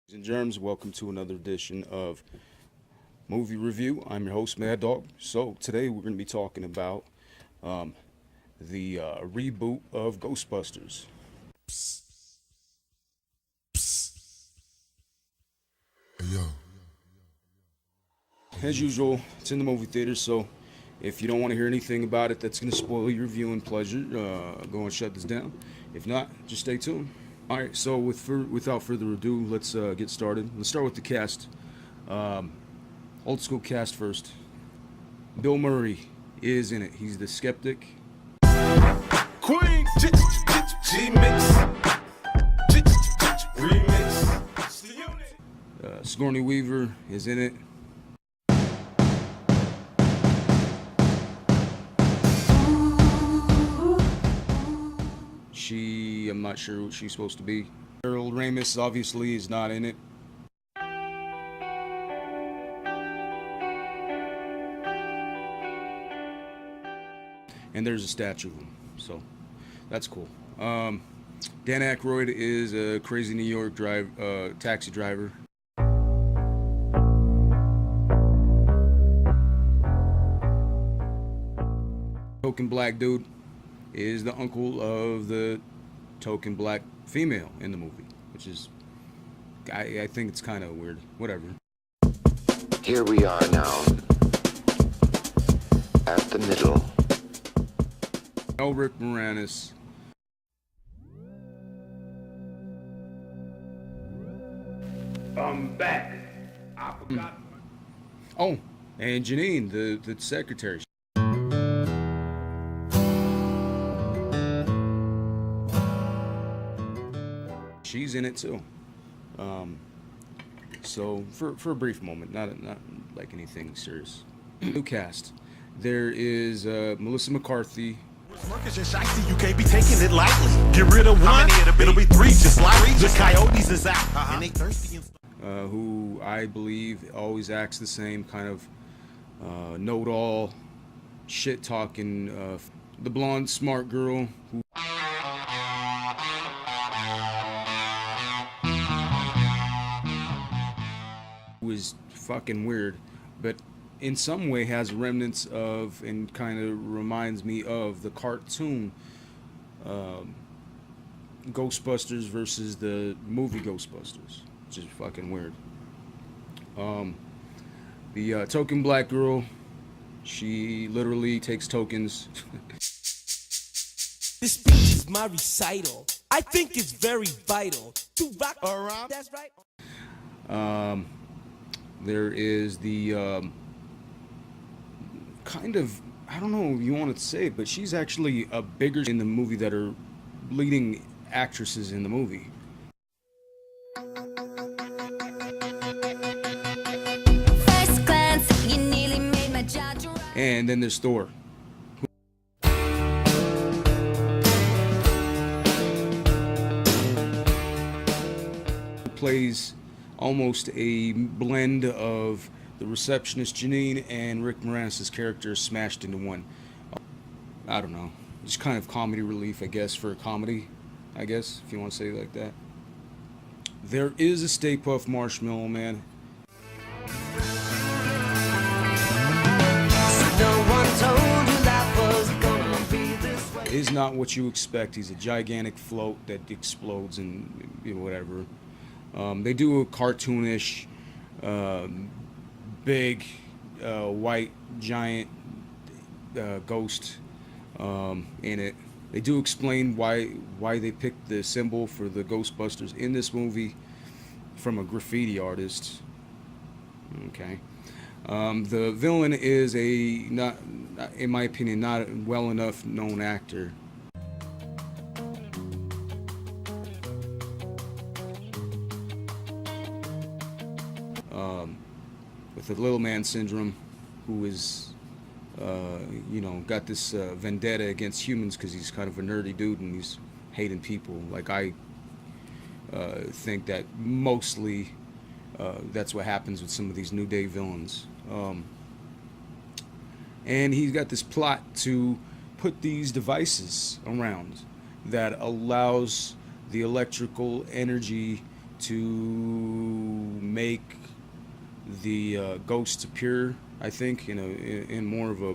Ladies and germs, welcome to another edition of Movie Review. I'm your host, Mad Dog. So today we're going to be talking about um, the reboot of Ghostbusters. Hey, yo. As usual, it's in the movie theater, so if you don't want to hear anything about it that's going to spoil your viewing pleasure, go and shut this down. If not, just stay tuned. All right, so without further ado, let's get started. Let's start with the cast. Old school cast first. Bill Murray is in it. He's the skeptic. Queen G-Mix Remix. Sigourney Weaver is in it. I'm not sure what she's supposed to be. Harold Ramis obviously is not in it. And there's a statue of him, so that's cool. Dan Aykroyd is a crazy New York taxi driver. Token black dude is the uncle of the token black female in the movie, which is, I think it's kind of weird. Whatever. Here we are now, at the middle. Rick Moranis. I'm back. I forgot. Oh, and Janine, the secretary. She's in it too. So for a brief moment, not like anything serious. New cast. There is Melissa McCarthy. Smirkers and shicey, you can't be taking it lightly. Get rid of one, it'll be three, just like the coyotes is out, and they thirsty and who I believe always acts the same, kind of know-it-all, shit-talking, the blonde smart girl who is fucking weird, but in some way has remnants of and kind of reminds me of the cartoon Ghostbusters versus the movie Ghostbusters, which is fucking weird. The token black girl, she literally takes tokens. This speech is my recital. I think it's very vital to rock around. That's right. There is the kind of, I don't know if you want to say it, but she's actually a bigger in the movie that are leading actresses in the movie. First glance, you nearly made my jaw drop. And then there's Thor. Who plays almost a blend of the receptionist Janine and Rick Moranis' character smashed into one. I don't know. Just kind of comedy relief, I guess, for a comedy, I guess, if you want to say it like that. There is a Stay Puft Marshmallow Man. No one told you life was gonna be this way. Is not what you expect. He's a gigantic float that explodes and whatever. They do a cartoonish, big, white, giant ghost in it. They do explain why they picked the symbol for the Ghostbusters in this movie from a graffiti artist. Okay. The villain is not, in my opinion, not a well enough known actor. With the little man syndrome, who is, got this vendetta against humans because he's kind of a nerdy dude and he's hating people. Like I think that mostly that's what happens with some of these New Day villains. And he's got this plot to put these devices around that allows the electrical energy to make the ghosts appear, I think, in more of a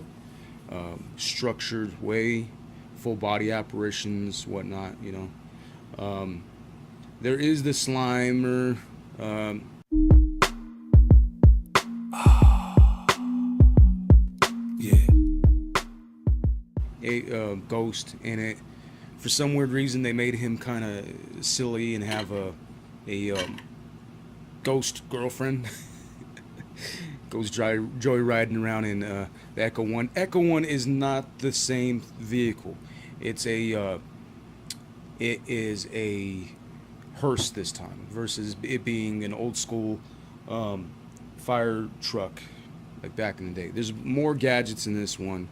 structured way, full body apparitions, whatnot. There is the Slimer. Yeah. A ghost in it. For some weird reason, they made him kind of silly and have a ghost girlfriend. Goes joyriding around in the Echo One. Echo One is not the same vehicle. It is a hearse this time versus it being an old school fire truck like back in the day. There's more gadgets in this one.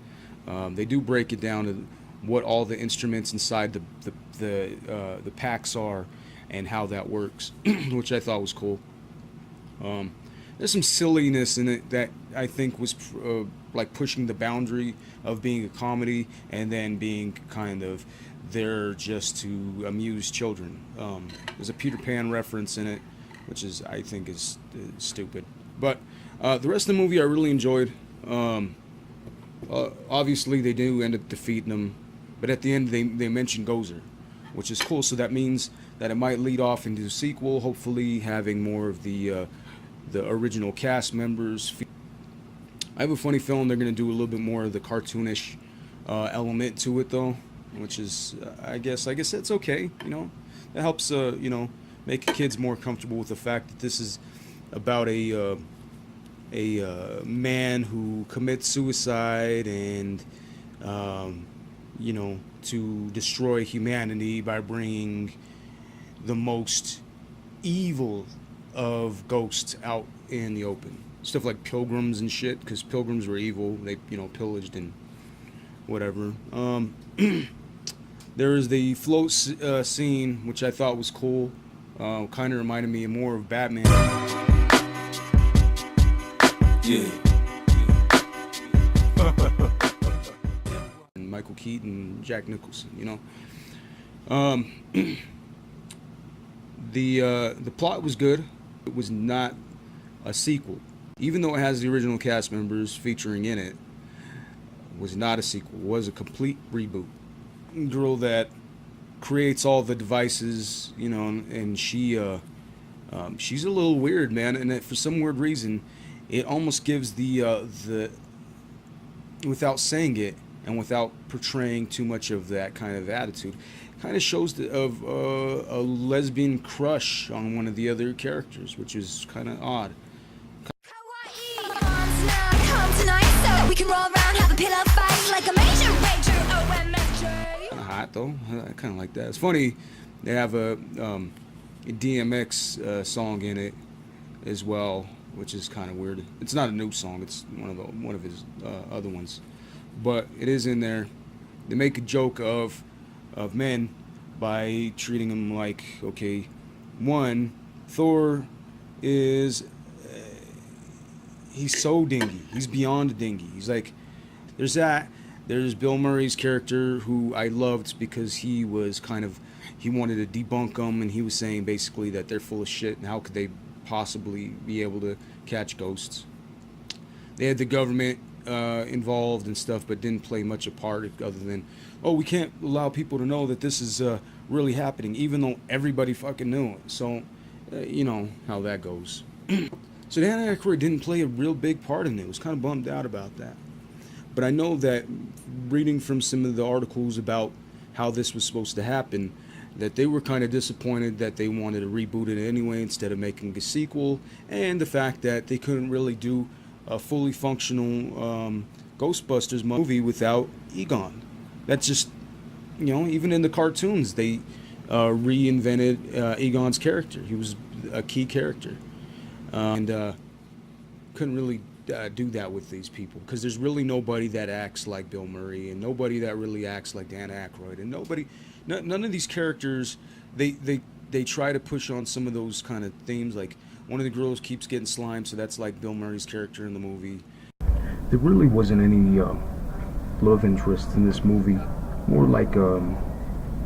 They do break it down to what all the instruments inside the packs are and how that works, which I thought was cool. There's some silliness in it that I think was like pushing the boundary of being a comedy and then being kind of there just to amuse children. There's a Peter Pan reference in it, which I think is stupid. But the rest of the movie I really enjoyed. Obviously they do end up defeating them, but at the end they mention Gozer, which is cool. So that means that it might lead off into the sequel, hopefully having more of the original cast members. I have a funny feeling they're going to do a little bit more of the cartoonish element to it, though, which is, I guess that's okay. That helps, make kids more comfortable with the fact that this is about a man who commits suicide and, to destroy humanity by bringing the most evil of ghosts out in the open. Stuff like pilgrims and shit, because pilgrims were evil. They, pillaged and whatever. There is the float scene, which I thought was cool. Kind of reminded me more of Batman. Yeah. And Michael Keaton, Jack Nicholson, The plot was good. It was not a sequel. Even though it has the original cast members featuring in it, was not a sequel. It was a complete reboot. Girl that creates all the devices, and she's a little weird, man. And that for some weird reason, it almost gives the without saying it and without portraying too much of that kind of attitude, kind of shows a lesbian crush on one of the other characters, which is kind of odd. Come tonight so we can roll around, have a pillow fight like a major rager. OMFJ. Kind of hot though. I kind of like that. It's funny. They have a DMX song in it as well, which is kind of weird. It's not a new song. It's one of his other ones, but it is in there. They make a joke of men by treating them like, okay, one, Thor is he's so dingy. He's beyond dingy. He's like, there's that. There's Bill Murray's character, who I loved because he was he wanted to debunk them, and he was saying basically that they're full of shit and how could they possibly be able to catch ghosts. They had the government involved and stuff, but didn't play much a part other than, oh, we can't allow people to know that this is really happening, even though everybody fucking knew it. So, you know how that goes. So Dan Aykroyd didn't play a real big part in it. I was kind of bummed out about that. But I know that reading from some of the articles about how this was supposed to happen, that they were kind of disappointed that they wanted to reboot it anyway instead of making a sequel, and the fact that they couldn't really do a fully functional Ghostbusters movie without Egon. That's just, even in the cartoons, they reinvented Egon's character. He was a key character. And couldn't really do that with these people, because there's really nobody that acts like Bill Murray, and nobody that really acts like Dan Aykroyd, and none of these characters, they try to push on some of those kind of themes, like one of the girls keeps getting slimed, so that's like Bill Murray's character in the movie. There really wasn't any love interest in this movie, more like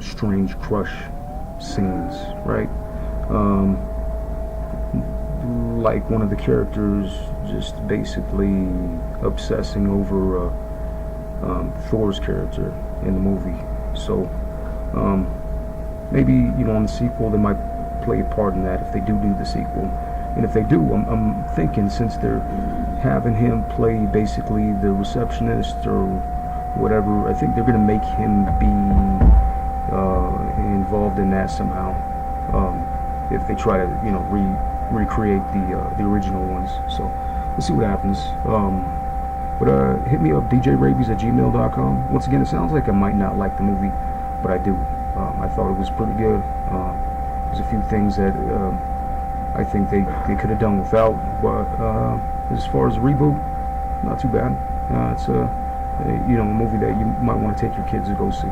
strange crush scenes, right? like one of the characters just basically obsessing over Thor's character in the movie. So maybe, you know, in the sequel they might play a part in that if they do the sequel. And if they do, I'm thinking, since they're having him play basically the receptionist or whatever, I think they're going to make him be involved in that somehow. If they try to, you know, recreate the original ones. So we'll see what happens. But hit me up, djrabies@gmail.com. Once again, it sounds like I might not like the movie, but I do. I thought it was pretty good. There's a few things that I think they could have done without, but as far as a reboot, not too bad. It's a movie that you might want to take your kids to go see.